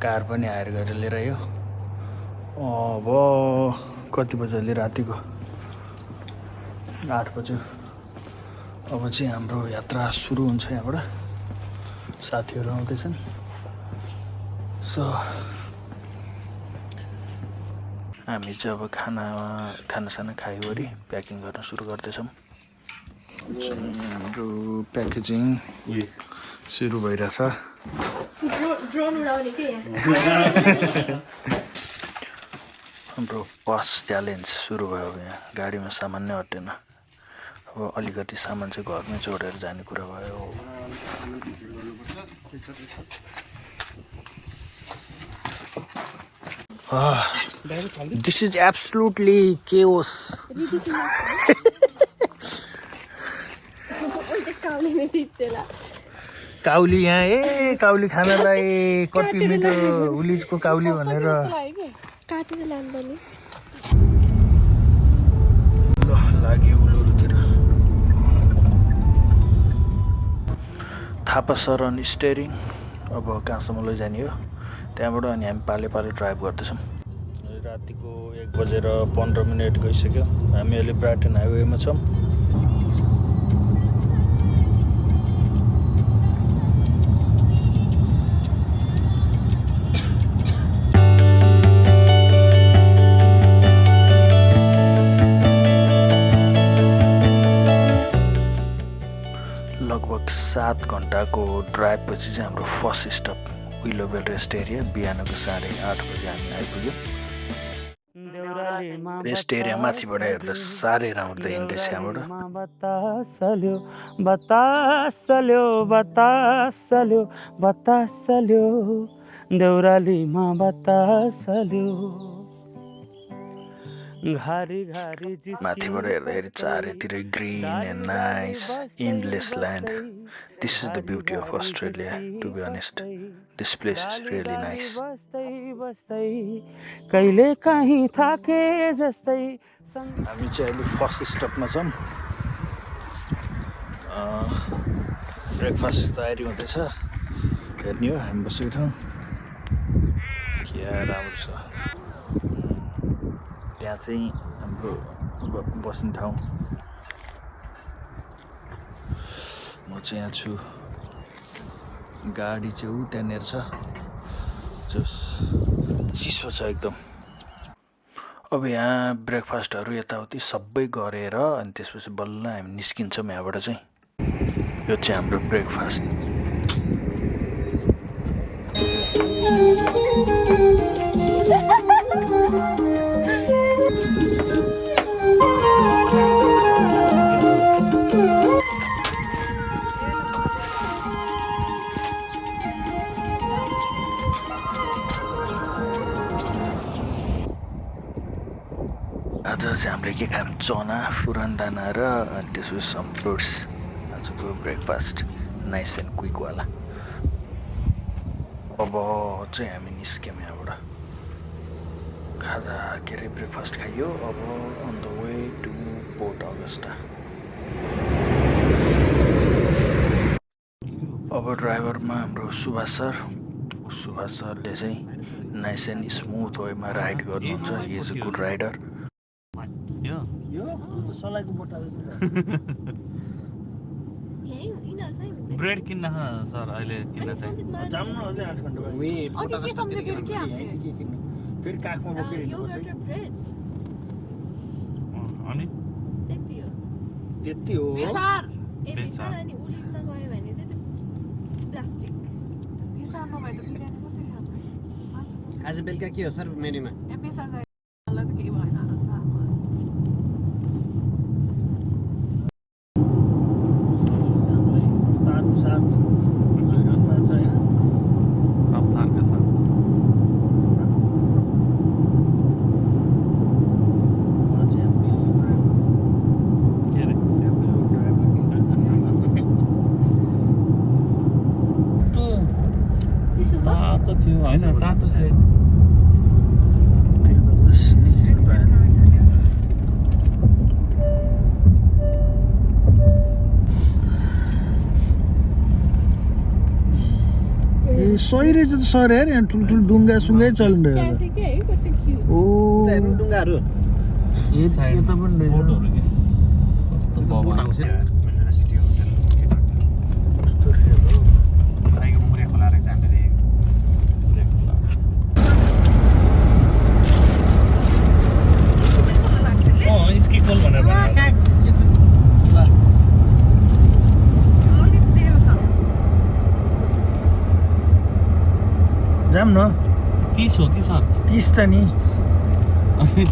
Car पनि higher गरेर लिएर आयो। अब कति बजे अहिले रातिको 8 बज्यो। अब चाहिँ हाम्रो यात्रा सुरु हुन्छ यहाँबाट। साथीहरू आउँदैछन्। सो हामी चाहिँ अब खानासाना खाइवरी प्याकिङ गर्न सुरु गर्दैछौँ। हाम्रो प्याकेजिङ सुरु भइरहेछ। हाम्रो फर्स्ट च्यालेन्ज सुरु भयो। यहाँ गाडीमा सामान नै अटेन। अब अलिकति सामान चाहिँ घरमै जोडेर जाने कुरा भयो। This is absolutely chaos. काउली यहाँ काउली खानलाई कति मिठो उलिजको काउली भनेर ल लाग्यो उलुतिर। थापा सरन स्टेरिङ। अब कहाँसम्म लैजाने हो त्यहाँबाट अनि हामी पाले पाले ड्राइभ गर्दैछौँ। रातिको 1:15 गइसक्यो। हामी अहिले ब्राटन हाइवेमा छौँ। लगभग 7 घन्टाको ड्राइभ पछि चाहिँ हाम्रो फर्स्ट स्टप विलोबेल रेस्ट एरिया। बिहानको 8:30 बजे हामी आइपुग्यो। रेस्ट एरिया माथिबाट हेर्दा साह्रै राम्रो देखिँदैछ। यहाँबाट देउरालीमा बतासल्यो माथिबाट हेर्दाखेरि चारैतिर green and nice endless land. This is the beauty of Australia to be honest. This place is really nice. कहिले काहीँ थाके जस्तै। हामी चाहिँ अहिले फर्स्ट स्टपमा छौँ। ब्रेकफास्ट तयारी हुँदैछ। हेर्ने हो हामी बसेको ठाउँ क्या राम्रो छ। त्यहाँ चाहिँ हाम्रो बस्ने ठाउँ। म चाहिँ यहाँ छु। गाडी चाहिँ ऊ त्यहाँनिर छ। चिसो छ एकदम। अब यहाँ ब्रेकफास्टहरू यताउति सबै गरेर अनि त्यसपछि बल्ल हामी निस्किन्छौँ यहाँबाट चाहिँ। यो चाहिँ हाम्रो ब्रेकफास्ट। आज चाहिँ हामीले के खायौँ? चना, फुरनदाना र अनि त्यसपछि सम फ्रुट्स। आजको ब्रेकफास्ट नाइस एन्ड क्विकवाला। अब चाहिँ हामी निस्क्यौँ यहाँबाट। खाजा के अरे ब्रेकफास्ट खाइयो। अब on the way to Port Augusta. अब ड्राइभरमा हाम्रो सुभाष सरले चाहिँ नाइस एन्ड स्मुथ वेमा राइड गर्नुहुन्छ। He is a good rider. Bread किन्न सर अहिले किन्न चाहिँ फेरि काखमा बोकेर अनि त्यति हो। आज बेलुका के हो सर मेन्युमा? तातो थियो। सही रहेछ त सर यार यहाँ ठुल्ठुलो डुङ्गा सुङ्गै चल्नु रहेछ ओ डुङ्गाहरू यता पनि रहेछ बोटहरू कि कस्तो बोट बवाल। आउँछ युनिभर्सिटी होटल राईको मुरे खोला रहेछ हामीले स्की पोल भनेर भनेको। जाम न 30 हो कि सर? 30 त नि अनि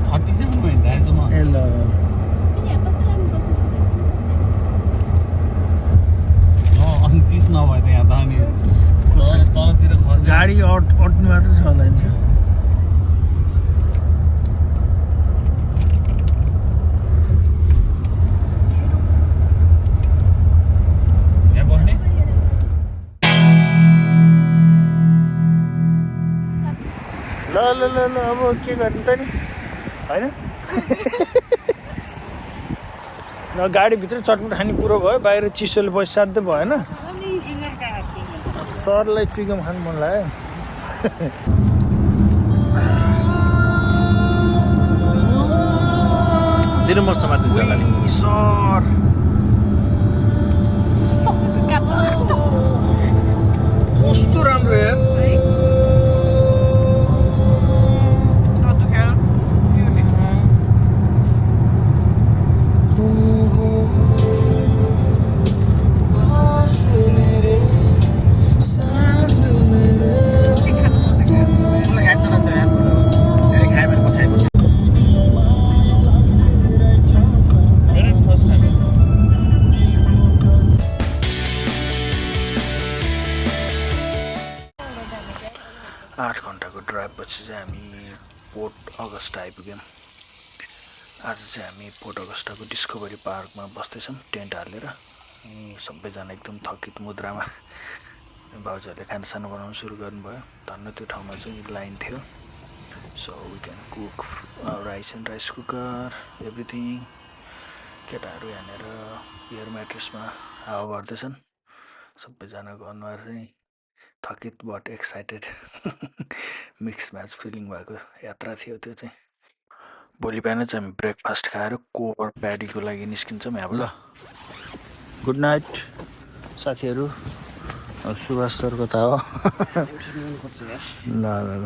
37 मा हिँड्दैछु म। ए ल अनि 30 नभए त यहाँ त अनि तलतिर खस्यो। गाडी अट्नु मात्र छ होला नि यहाँ बस्ने? ल ल ल ल अब के गर्ने त नि होइन ल गाडीभित्र चटपट खाने कुरो भयो बाहिर चिसोले बसिसाध्दै भएन सरलाई चुइगम खानु मन लाग्यो दिनुपर्छ माथि जग्गा नि। सर कस्तो राम्रो यार आठ घन्टाको ड्राइभपछि चाहिँ हामी पोर्ट अगस्टा आइपुग्यौँ आज चाहिँ हामी पोर्ट अगस्टाको डिस्कभरी पार्कमा बस्दैछौँ टेन्ट हालेर सबैजना एकदम थकित मुद्रामा भाउजूहरूले खानासाना बनाउनु सुरु गर्नुभयो धन्न त्यो ठाउँमा चाहिँ लाइन थियो so we can cook rice and rice cooker everything केटाहरू यहाँनिर एयर म्याट्रेसमा हावा भर्दैछन् सबैजनाको अनुहार चाहिँ थकित but excited mix match feeling भएको यात्रा थियो त्यो चाहिँ भोलि बिहान चाहिँ हामी ब्रेकफास्ट खाएर कोबर प्याडीको लागि निस्किन्छौँ यहाँबाट ल गुड नाइट साथीहरू सुभाष सरको त हो ल ल ल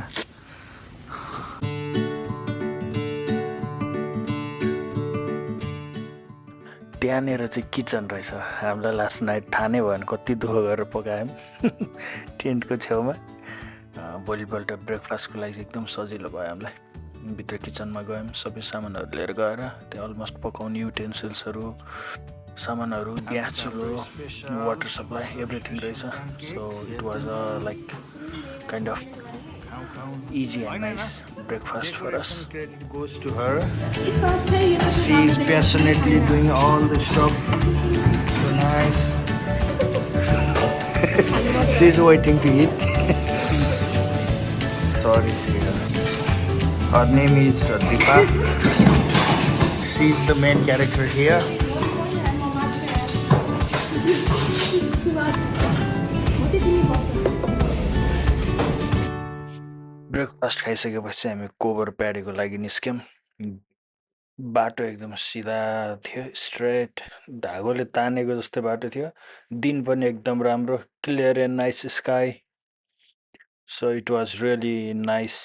त्यहाँनिर चाहिँ किचन रहेछ हामीलाई लास्ट नाइट थाहा नै भएन कति दुःख गरेर पकायौँ टेन्टको छेउमा भोलिपल्ट ब्रेकफास्टको लागि चाहिँ एकदम सजिलो भयो हामीलाई भित्र किचनमा गयौँ सबै सामानहरू लिएर गएर त्यहाँ अलमोस्ट पकाउने युटेन्सिल्सहरू सामानहरू ग्यास चुलो वाटर सप्लाई एभ्रिथिङ रहेछ so it was a like kind of easy and nice breakfast for us. Credit goes to her. She is passionately doing all the stuff. So nice. She is waiting to eat. Sorry, Sriya. Her name is Deepa. She is the main character here. Breakfast खाइसकेपछि हामी कोबर प्याडीको लागि निस्क्यौँ बाटो एकदम सिधा थियो straight धागोले तानेको जस्तै बाटो थियो दिन पनि एकदम राम्रो clear and nice sky so it was really nice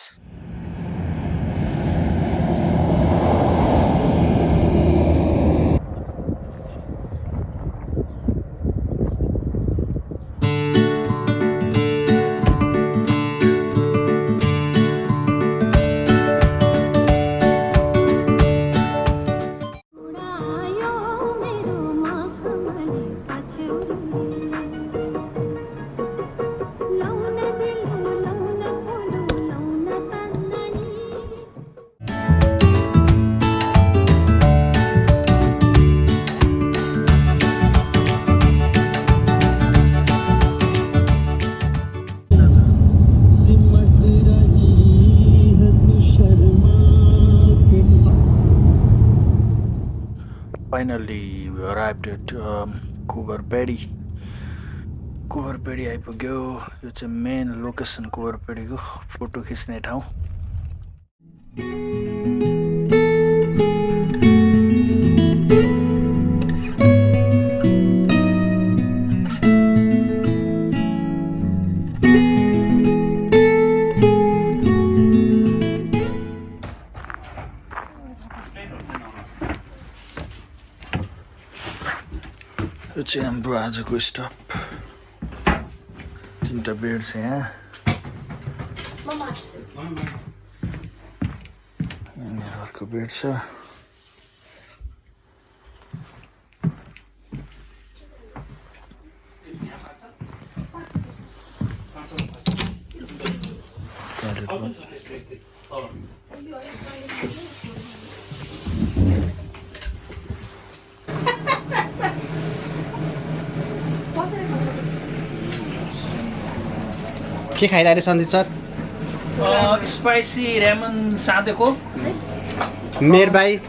Finally, we arrived at Coober Pedy. कुवरपेडी आइपुग्यो। यो चाहिँ मेन लोकेसन कुवरपेडीको फोटो खिच्ने ठाउँ। यो चाहिँ हाम्रो आजको स्टप। 3टा बेड छ यहाँ। यहाँनिर अर्को बेड छ। के खाइरहेको सन्दीप सर? स्पाइसी रेमन सादेको। मेर भाइ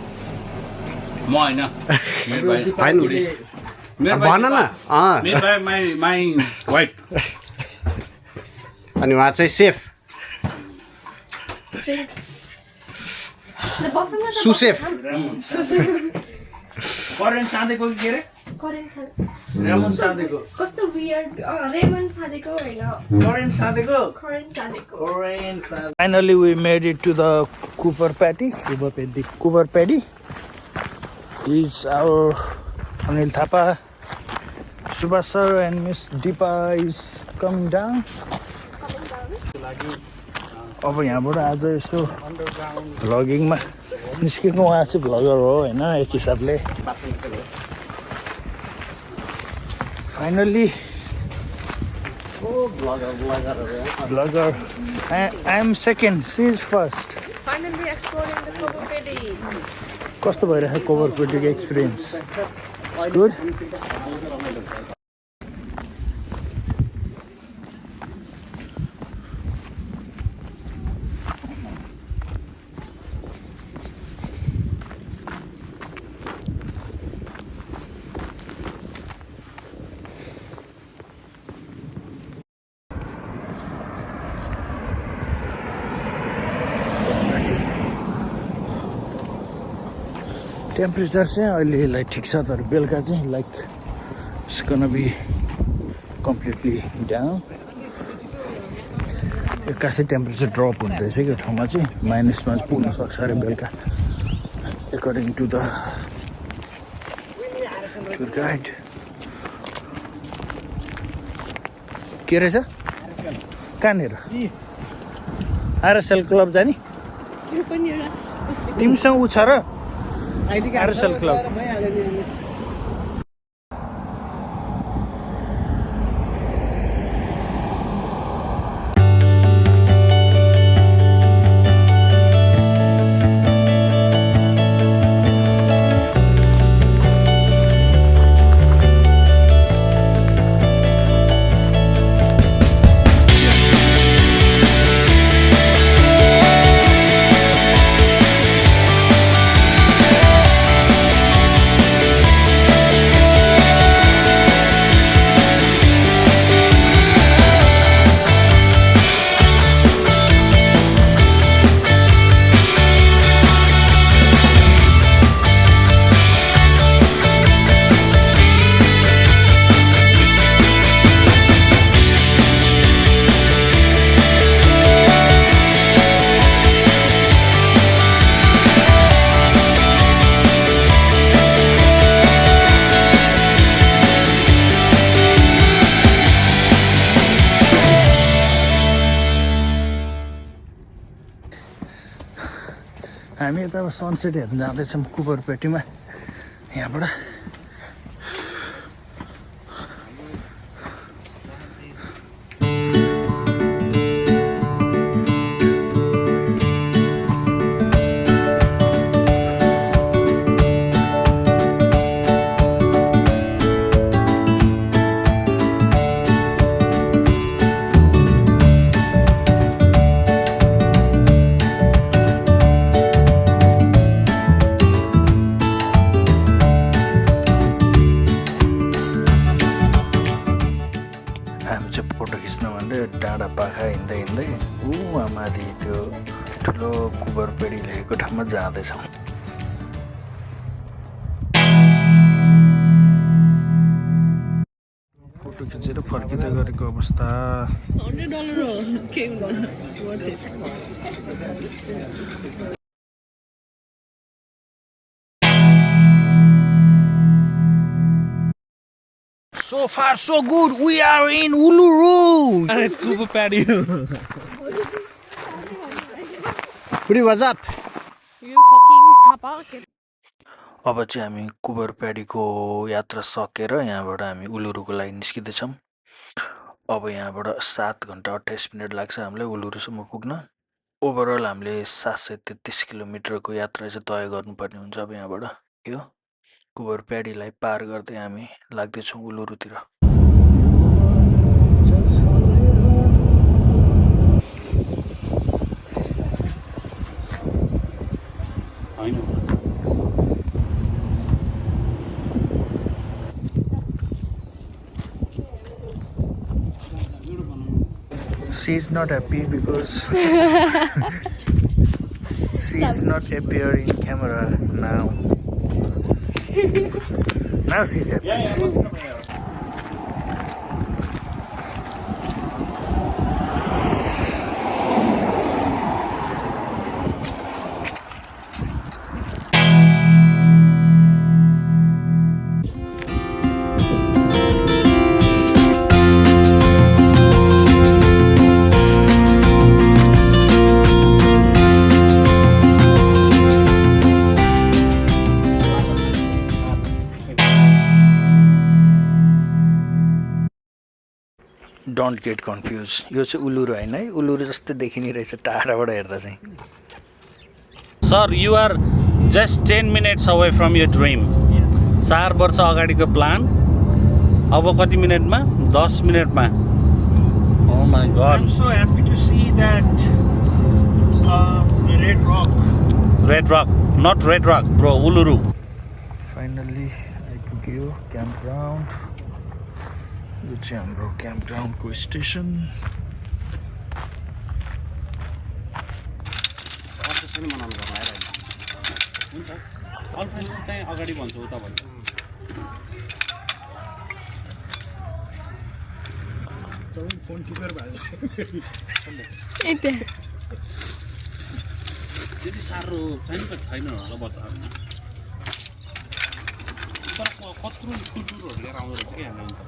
म होइन होइन भन न। माई वाइफ अनि उहाँ चाहिँ सेफ सुसेफ। करेन्ट सादेको के अरे? रेमन सादेको। कस्तो वियर्ड रेमन सादेको हैन करेन्ट सादेको। करेन्ट सादेको Finally, we made it to the Cooper Patty. Cooper Patty is our Anil Thapa, Subhash sir and Miss Deepa is coming down. अब यहाँबाट आज यसो भ्लगिङमा निस्केको। उहाँ चाहिँ भ्लगर हो होइन एक हिसाबले। Finally vlogger. I am second. She is first. Finally exploring the Copperpedi. कस्तो भइरहेको कोबरपेटीको एक्सपिरियन्स? It's good. टेम्परेचर चाहिँ अहिलेलाई ठिक छ, तर बेलुका चाहिँ like it's gonna be completely down. एक्कासी टेम्परेचर ड्रप हुँदैछ यो ठाउँमा चाहिँ माइनसमा पुग्न सक्छ अरे बेलुका, according to the tour guide. के रहेछ? कहाँनिर? आरएसएल क्लब जाने? तिमीसँग उ छ र आरएसएल क्लब? हामी यता अब सनसेट हेर्न जाँदैछौँ कुपरपेटीमा यहाँबाट। हिँड्दै हिँड्दै वहाँ माथि त्यो ठुलो कुबर पेडी लेखेको ठाउँमा जाँदैछौँ। फोटो खिचेर फर्किँदै गरेको अवस्था। $100 हो के गर्नु worth it. So far so good. We are in Uluru. अरे कुबो प्याडी Puri, what's up? You fucking thapa. अब चाहिँ हामी कुबर प्याडीको यात्रा सकेर यहाँबाट हामी उलुरुको लागि निस्किँदैछौँ। अब यहाँबाट 7 घन्टा 28 मिनट लाग्छ हामीलाई उलुरुसम्म पुग्न। ओभरअल हामीले 733 किलोमिटरको यात्रा चाहिँ तय गर्नुपर्ने हुन्छ अब यहाँबाट। यो कुबर प्याडीलाई पार गर्दै हामी लाग्दैछौँ उलुरुतिर। She is not happy because she is not appear in camera now. Now she's happy. Don't get confused. यो चाहिँ उलुरु हैन है, उलुरु जस्तै देखिने रहेछ टाढाबाट हेर्दा चाहिँ। Sir you are just 10 minutes away from your dream. 4 वर्ष अगाडिको प्लान अब कति मिनेटमा? 10 मिनेटमा। Oh my god. I'm so happy to see that Red Rock. Red Rock, not Red Rock, bro, Uluru. Finally आइपुग्यो campground. यो चाहिँ हाम्रो क्याम्पग्राउन्डको स्टेसन। अगाडि भन्छु उता भन्छु त्यति साह्रो छैन होला बच्चाहरूमा तर कत्रो स्कुल टुरहरू लिएर आउँदो रहेछ कि हामीलाई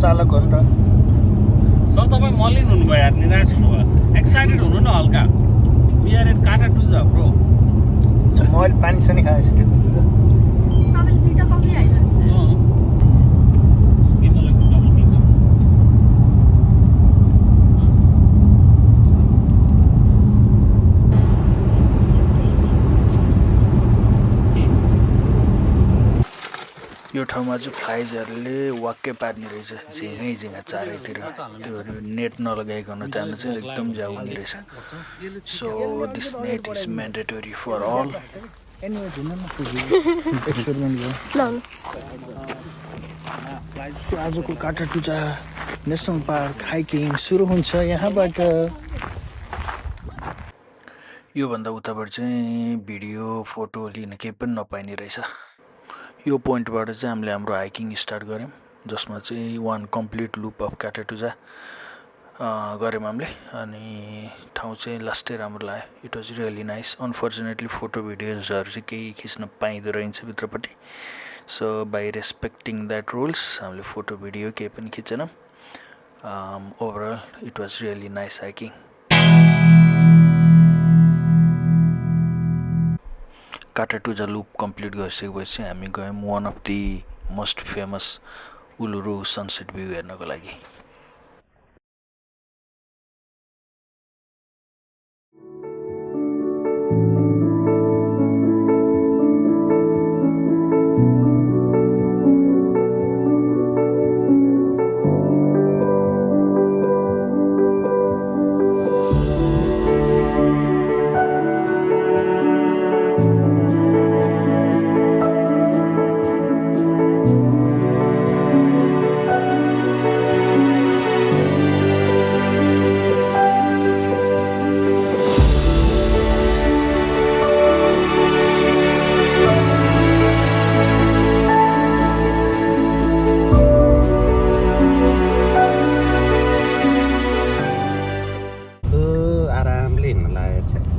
चालक हो नि त सर तपाईँ मलिन हुनुभयो यार निराश हुनुभयो एक्साइटेड हुनु न हल्का वी आर एट काटाटुजा ब्रो मैले पानी सानी खाएँ जस्तो तपाईँले दुईटा कफी हाल्छ यो ठाउँमा चाहिँ फ्लाइजहरूले वाक्कै पार्ने रहेछ झिङै झिङा चारैतिर त्यो नेट नलगाइकन जानु चाहिँ एकदम जाउ हुने रहेछ so this net is mandatory for all आजको काटाटुजा नेसनल पार्क हाइकिङ सुरु हुन्छ यहाँबाट योभन्दा उताबाट चाहिँ भिडियो फोटो लिन केही पनि नपाइने रहेछ यो पोइन्टबाट चाहिँ हामीले हाम्रो हाइकिङ स्टार्ट गऱ्यौँ जसमा चाहिँ one complete loop of Kata Tjuta गऱ्यौँ हामीले अनि ठाउँ चाहिँ लास्टै राम्रो लाग्यो it was really nice unfortunately photo भिडियोजहरू चाहिँ केही खिच्न पाइँदो रहेछ भित्रपट्टि so by respecting that rules हामीले फोटो भिडियो केही पनि खिचेनौँ overall it was really nice hiking Kata Tjuta loop complete गरिसकेपछि हामी गयौँ one of the most famous Uluru sunset view हेर्नको लागि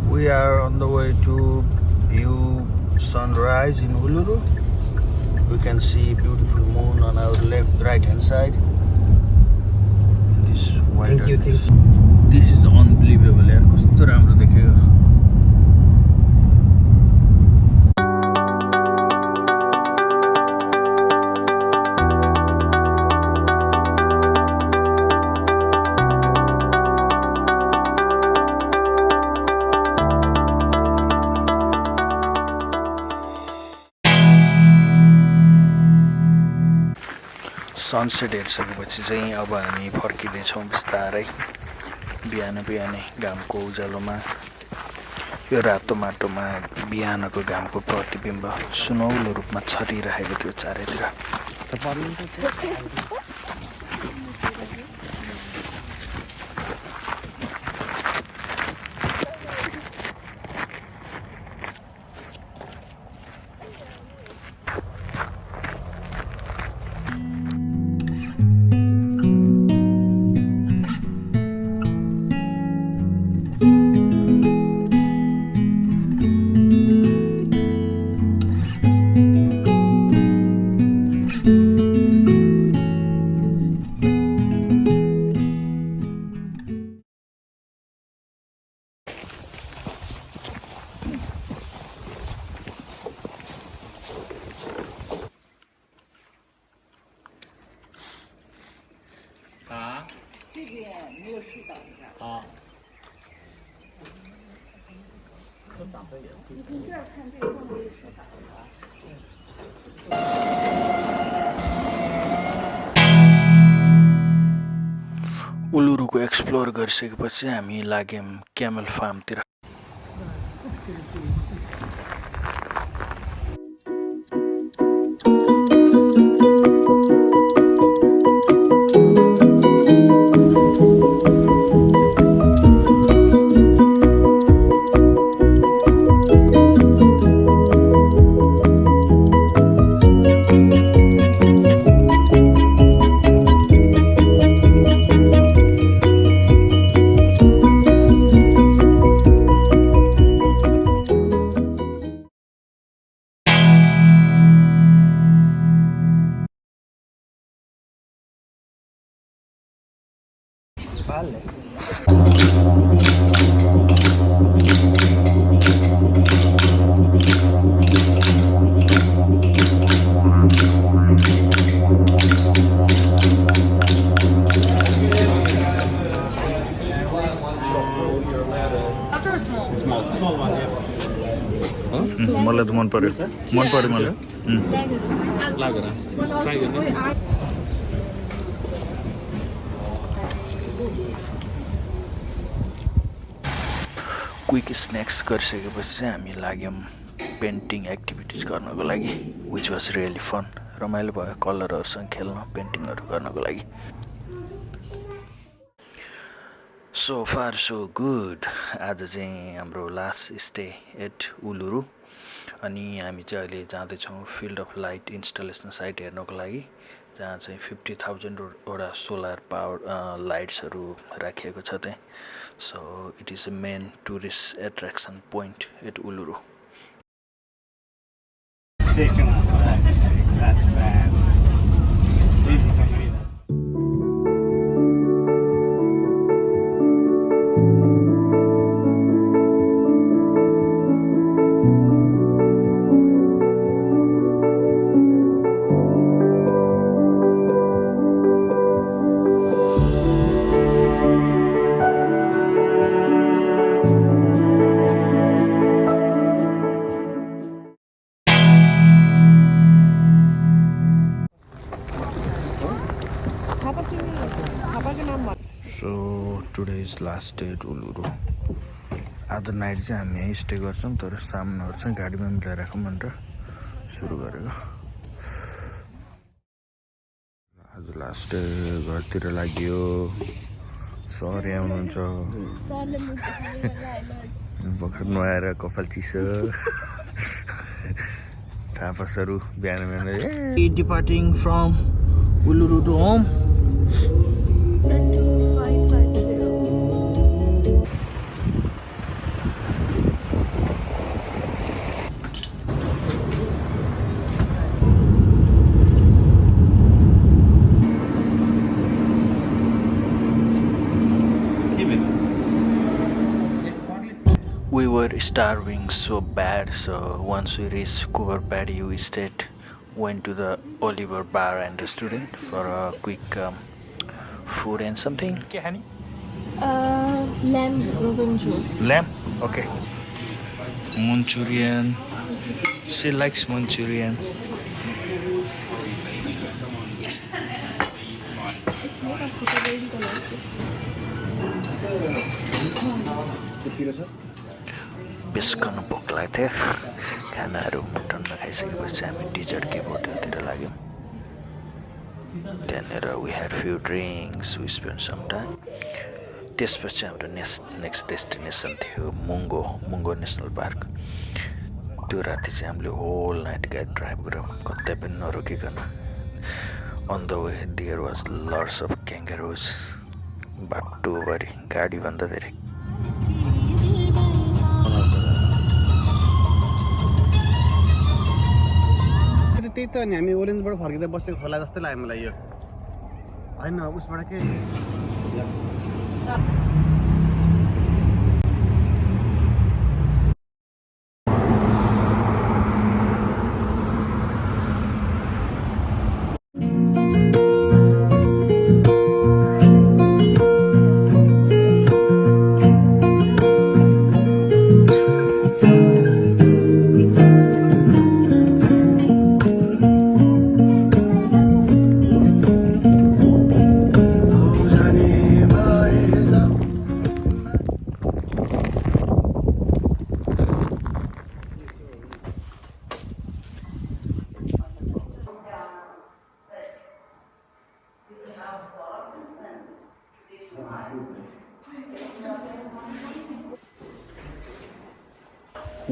We are on the way to view sunrise in Uluru. We can see beautiful moon on our right hand side. This white. This is unbelievable. यार कस्तो राम्रो देखेको sunset हेरिसकेपछि चाहिँ अब हामी फर्किँदैछौँ बिस्तारै बिहानै घामको उज्यालोमा यो रातो माटोमा बिहानको घामको प्रतिबिम्ब सुनौलो रूपमा छरिरहेको थियो चारैतिर उलुरुको एक्सप्लोर गरिसकेपछि हामी लाग्यौँ क्यामल फार्मतिर मलाई त मन पर्यो मलाई क्विक स्न्याक्स गरिसकेपछि चाहिँ हामी लाग्यौँ पेन्टिङ एक्टिभिटिज गर्नको लागि विच वाज रियली फन रमाइलो भयो कलरहरूसँग खेल्न पेन्टिङहरू गर्नको लागि सो फार सो गुड। आज चाहिँ हाम्रो लास्ट स्टे एट उलुरु अनि हामी चाहिँ अहिले जाँदैछौँ field of light installation site हेर्नको लागि, जहाँ चाहिँ 50,000 वटा सोलर पावर लाइट्सहरू राखिएको छ त्यहाँ। So it is a main tourist attraction point at Uluru. So today is last day at Uluru. आज नाइट चाहिँ हामी यहीँ स्टे गर्छौँ, तर सामानहरू चाहिँ गाडीमा मिलाएर राखौँ भनेर सुरु गरेको। आज लास्ट डे घरतिर लाग्यो। सर यहाँ हुनुहुन्छ, भर्खर नुहाएर कपाल चिसो थापासहरू बिहान बिहान departing from Uluru to home. We were starving so bad, so once we reached Cooper Paddy, we stayed, went to the Oliver Bar and Restaurant for a quick food and something. Lamb Robin juice. Lamb? Okay. Manchurian. She likes Manchurian. It's made of very delicious. Base गर्न भोक लाग्थ्यो। खानाहरू मुटन्न खाइसकेपछि हामी dessert Cape होटलतिर लाग्यौँ। त्यहाँनिर we had few drinks, we spend some time. त्यसपछि हाम्रो नेक्स्ट डेस्टिनेसन थियो मुङ्गो नेसनल पार्क। त्यो राति चाहिँ हामीले होल नाइट गाडी ड्राइभ गऱ्यौँ, कतै पनि नरोकिकन। On the way there was lots of kangaroos. बाटोभरि गाडीभन्दा धेरै। त्यही त नि, हामी ओरेन्जबाट फर्किँदा बसेको खोला जस्तै लाग्यो मलाई यो, होइन उसबाट के।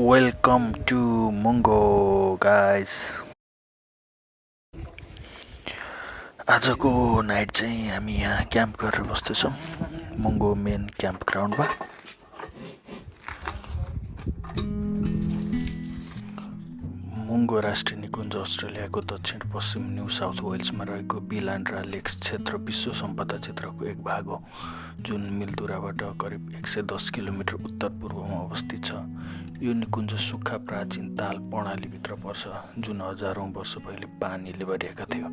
Welcome to Mungo guys. आजको नाइट चाहिँ हामी यहाँ क्याम्प गरेर बस्दैछौँ मुङ्गो मेन क्याम्प ग्राउन्डमा। मुङ्गो राष्ट्रिय निकुञ्ज अस्ट्रेलियाको दक्षिण पश्चिम न्यू साउथ वेल्समा रहेको बिलान्ड्रा लेक्स क्षेत्र विश्व सम्पदा क्षेत्रको एक भाग हो, जुन मिल्तुराबाट करिब 110 किलोमिटर उत्तर पूर्वमा अवस्थित छ। यो निकुञ्ज सुक्खा प्राचीन ताल प्रणालीभित्र पर्छ, जुन हजारौं वर्ष पहिले पानीले भरिएका थियो।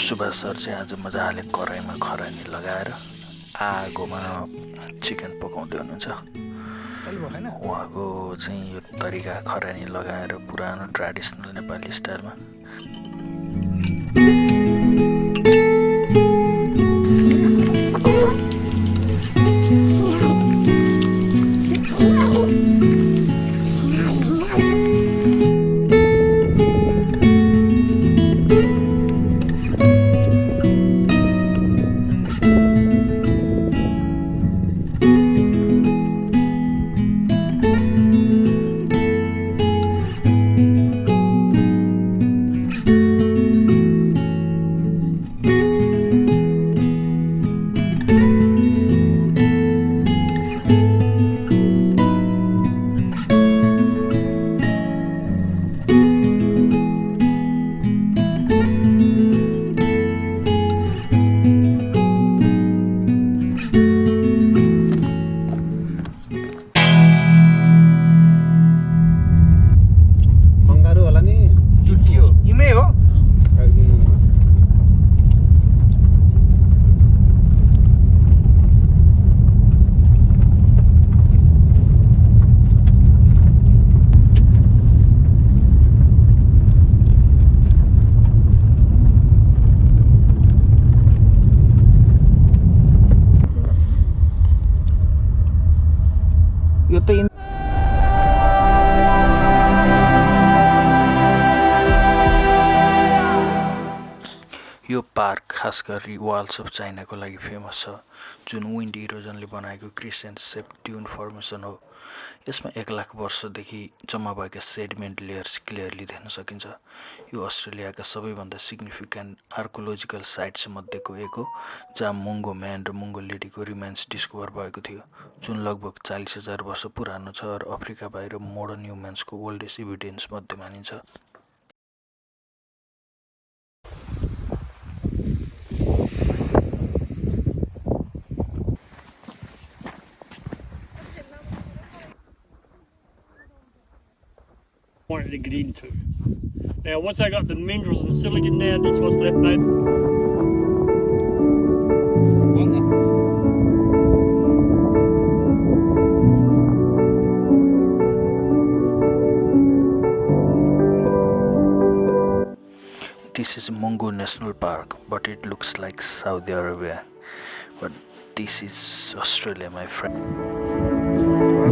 सुभाष सर चाहिँ आज मजाले कराईमा खरानी लगाएर आगोमा चिकन पकाउँदै हुनुहुन्छ। उहाँको चाहिँ यो तरिका खरानी लगाएर पुरानो ट्रेडिसनल नेपाली स्टाइलमा कङ्गारु होला नि इमै हो यो त यो पार्क खास गरी वाल्स अफ चाइनाको लागि फेमस छ जुन विन्ड इरोजनले बनाएको क्रिसेन्ट सेप ट्युन फर्मेसन हो यसमा 1 लाख वर्षदेखि जम्मा भएका सेडिमेन्ट लेयर्स क्लियरली देख्न सकिन्छ यो अस्ट्रेलियाका सबैभन्दा सिग्निफिकेन्ट आर्कोलोजिकल साइट्स मध्येको एक हो जहाँ मुङ्गो म्यान र मुङ्गो लेडीको रिमेन्स डिस्कभर भएको थियो जुन लगभग 40,000 वर्ष पुरानो छ र अफ्रिका बाहिर मोडर्न ह्युम्यान्सको ओल्डेस्ट इभिडेन्स मध्ये मानिन्छ wanted to get into. Now, once I got the minerals and silicon down, this was left over. This is Mungo National Park, but it looks like Saudi Arabia. But this is Australia, my friend.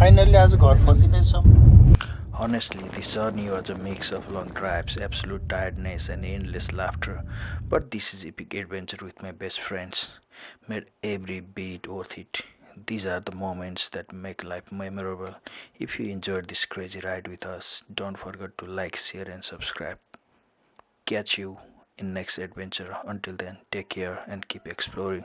Finally आज घर फर्किँदैछौँ Honestly, this journey was a mix of long drives, absolute tiredness, and endless laughter. But this is epic adventure with my best friends. Made every bit worth it. These are the moments that make life memorable. If you enjoyed this crazy ride with us, don't forget to like, share, and subscribe. Catch you in next adventure. Until then, take care and keep exploring.